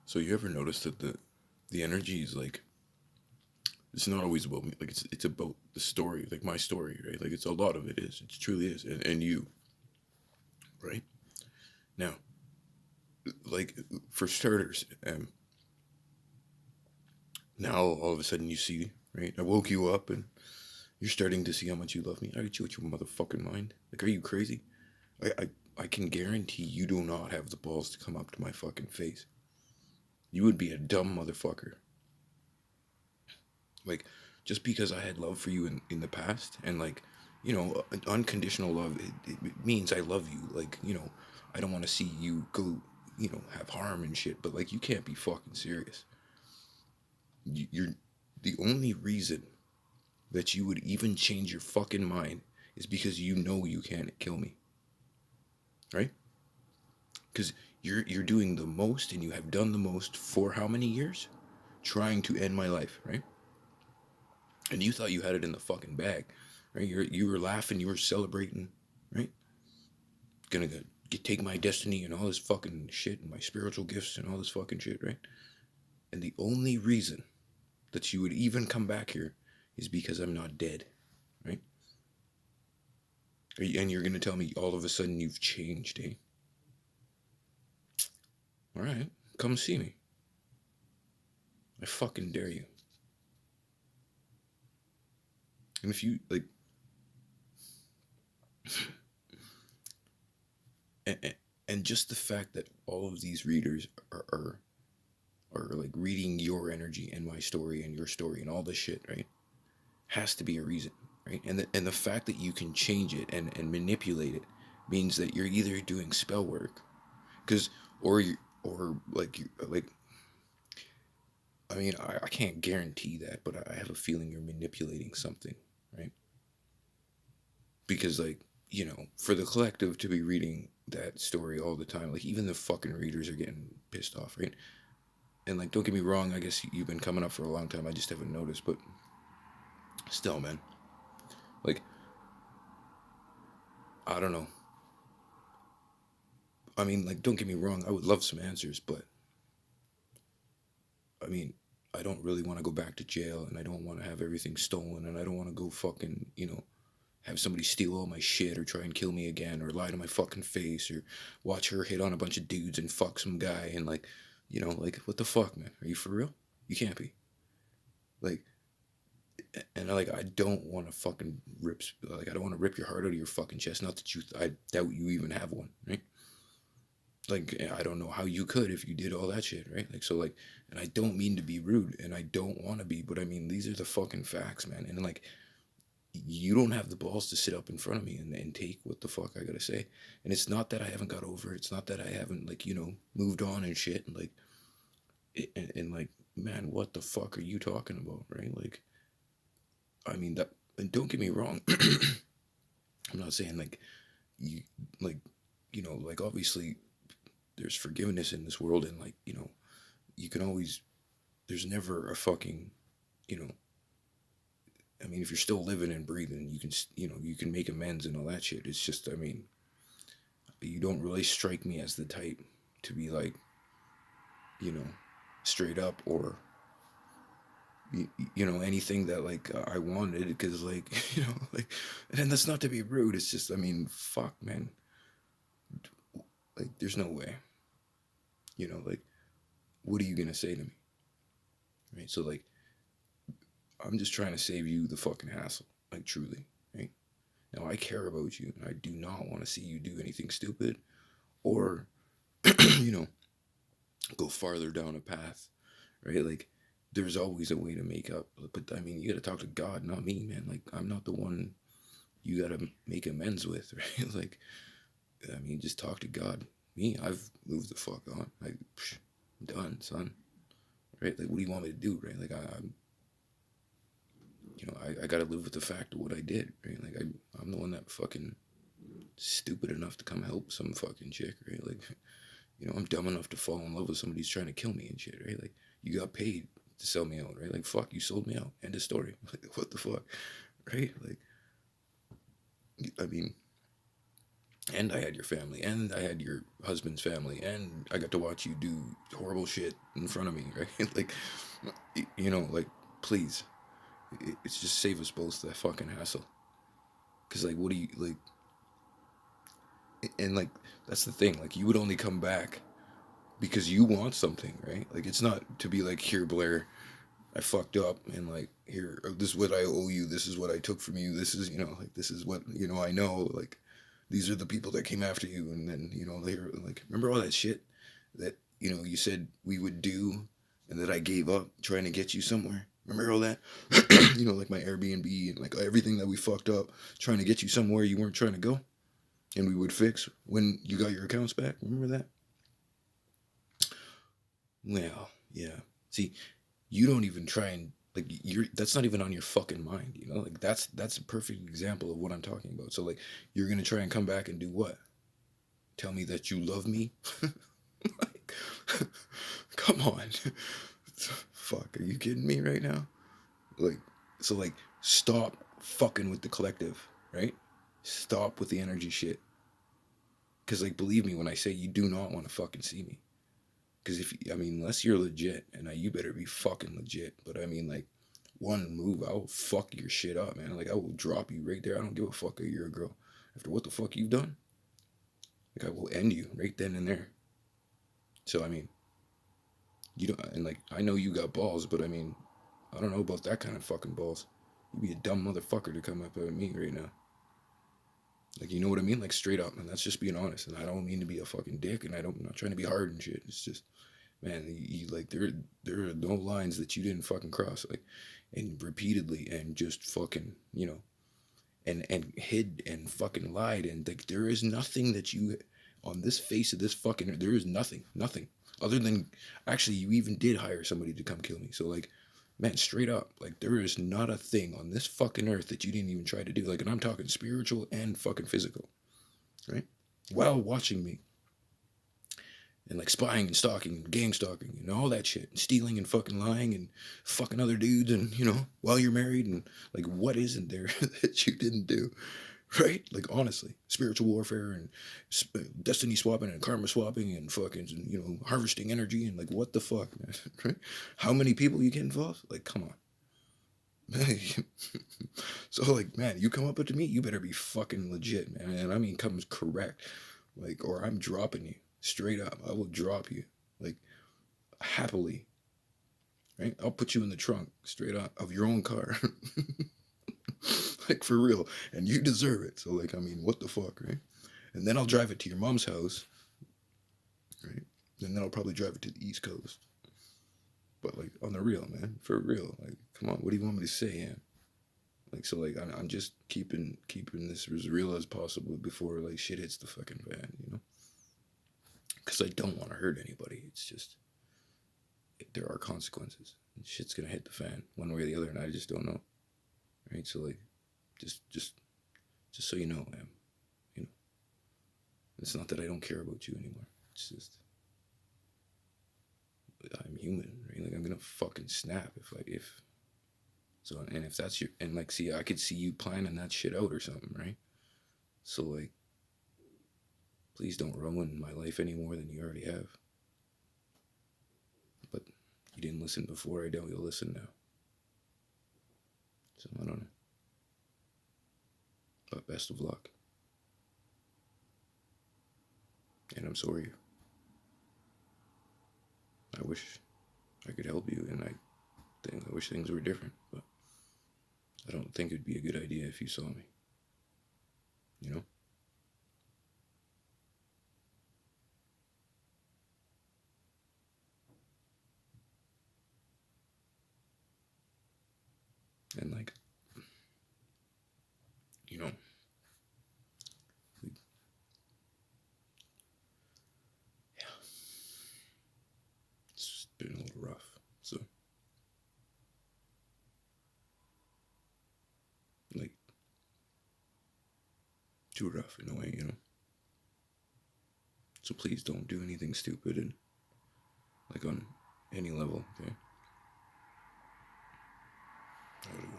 So you ever notice that the energy is like it's not always about me. Like it's about the story, like my story, right? Like it's a lot of it is. It truly is, and you, right? Now, like for starters, now all of a sudden you see, right? I woke you up and you're starting to see how much you love me. I get you with your motherfucking mind. Like, are you crazy? I can guarantee you do not have the balls to come up to my fucking face. You would be a dumb motherfucker. Like, just because I had love for you in the past, and like, unconditional love, it means I love you. Like, I don't want to see you go, have harm and shit, but like, you can't be fucking serious. You're the only reason that you would even change your fucking mind is because you know you can't kill me, right? Because you're doing the most and you have done the most for how many years? Trying to end my life, right? And you thought you had it in the fucking bag, right? You were laughing, you were celebrating, right? Gonna take my destiny and all this fucking shit and my spiritual gifts and all this fucking shit, right? And the only reason that you would even come back here is because I'm not dead, right? And you're gonna tell me all of a sudden you've changed, eh? All right, come see me. I fucking dare you. And if you like, and, and just the fact that all of these readers are like reading your energy and my story and your story and all this shit, right? Has to be a reason, right? And the fact that you can change it and manipulate it means that you're either doing spell work, because or you or like I mean I can't guarantee that, but I have a feeling you're manipulating something, right? Because like for the collective to be reading that story all the time, like even the fucking readers are getting pissed off, right? And like don't get me wrong, I guess you've been coming up for a long time, I just haven't noticed, but still, man, like I don't know. I mean, like, don't get me wrong, I would love some answers, but I mean, I don't really want to go back to jail and I don't want to have everything stolen and I don't want to go fucking, have somebody steal all my shit or try and kill me again or lie to my fucking face or watch her hit on a bunch of dudes and fuck some guy and like, like, what the fuck, man? Are you for real? You can't be. Like, and like, I don't want to fucking I don't want to rip your heart out of your fucking chest. Not that I doubt you even have one, right? Like I don't know how you could if you did all that shit, right? Like so like and I don't mean to be rude and I don't want to be, but I mean these are the fucking facts, man. And like you don't have the balls to sit up in front of me and take what the fuck I gotta say. And it's not that I haven't got over it. It's not that I haven't like, moved on and shit and like and like man, what the fuck are you talking about, right? Like I mean that and don't get me wrong. I'm not saying like you like like obviously there's forgiveness in this world and like you can always there's never a fucking you know I mean if you're still living and breathing you can you can make amends and all that shit. It's just I mean you don't really strike me as the type to be like you know straight up or anything that like I wanted because like like and that's not to be rude. It's just I mean fuck man, like there's no way, like what are you gonna say to me, right? So like I'm just trying to save you the fucking hassle, like truly, right? Now I care about you, and I do not want to see you do anything stupid or, you know, go farther down a path, right? Like there's always a way to make up, but I mean you got to talk to God, not me, man. Like I'm not the one you got to make amends with, right? Like I mean just talk to God. Me, I've moved the fuck on. I'm done, son. Right? Like what do you want me to do, right? Like I'm I got to live with the fact of what I did, right? Like I'm the one that fucking stupid enough to come help some fucking chick, right? Like, I'm dumb enough to fall in love with somebody who's trying to kill me and shit, right? Like, you got paid to sell me out, right? Like, fuck, you sold me out. End of story. Like, what the fuck, right? Like, I mean, and I had your family, and I had your husband's family, and I got to watch you do horrible shit in front of me, right? Like, like, please, it's just save us both that fucking hassle. Cause like, what do you like? And like, that's the thing. Like, you would only come back because you want something, right? Like, it's not to be like, here, Blair, I fucked up, and like, here, this is what I owe you. This is what I took from you. This is, like, this is what, I know. Like, these are the people that came after you, and then, later, like, remember all that shit that, you said we would do, and that I gave up trying to get you somewhere. Remember all that? Like my Airbnb and like everything that we fucked up trying to get you somewhere you weren't trying to go, and we would fix when you got your accounts back. Remember that? Well, yeah. See, you don't even try and like that's not even on your fucking mind, like that's a perfect example of what I'm talking about. So like you're gonna try and come back and do what? Tell me that you love me? Like, come on. Fuck, are you kidding me right now? Like, so like stop fucking with the collective, right? Stop with the energy shit. Cause like believe me when I say you do not want to fucking see me. Because unless you're legit, and you better be fucking legit. But I mean, like, one move, I will fuck your shit up, man. Like, I will drop you right there. I don't give a fuck if you're a girl. After what the fuck you've done, like, I will end you right then and there. So, I mean, you don't, and like, I know you got balls, but I mean, I don't know about that kind of fucking balls. You'd be a dumb motherfucker to come up at me right now. Like, you know what I mean? Like, straight up, and that's just being honest. And I don't mean to be a fucking dick, and I'm not trying to be hard and shit. It's just, man, you like there are no lines that you didn't fucking cross, like, and repeatedly, and just fucking, and hid and fucking lied, and like there is nothing that you on this face of this fucking there is nothing other than actually you even did hire somebody to come kill me. So like, man, straight up, like there is not a thing on this fucking earth that you didn't even try to do. Like, and I'm talking spiritual and fucking physical, right? While watching me, and like spying and stalking and gang stalking and all that shit, and stealing and fucking lying and fucking other dudes, and while you're married, and like what isn't there that you didn't do, right? Like, honestly, spiritual warfare and destiny swapping and karma swapping and fucking harvesting energy, and like what the fuck, man? Right? How many people you get involved? Like, come on. So like, man, you come up to me, you better be fucking legit, man. And I mean, comes correct, like, or I'm dropping you straight up. I will drop you, like, happily, right? I'll put you in the trunk straight up of your own car, like, for real, and you deserve it. So like, I mean, what the fuck, right? And then I'll drive it to your mom's house, right? And then I'll probably drive it to the East Coast. But like, on the real, man, for real, like, come on, what do you want me to say, man? Like, so like, I'm just keeping this as real as possible before like shit hits the fucking fan, because I don't want to hurt anybody. It's just there are consequences. And shit's gonna hit the fan one way or the other, and I just don't know, right? So like, just so you know, man, it's not that I don't care about you anymore. It's just I'm human, right? Like, I'm gonna fucking snap if so, and if that's your, and like, see, I could see you planning that shit out or something, right? So like, please don't ruin my life any more than you already have. But you didn't listen before, I doubt you'll listen now. So I don't know. But best of luck. And I'm sorry. I wish I could help you, and I wish things were different, but I don't think it'd be a good idea if you saw me. And like, we, yeah, it's been a little rough. So like, too rough in a way, So please don't do anything stupid, and like on any level, okay? I gotta go.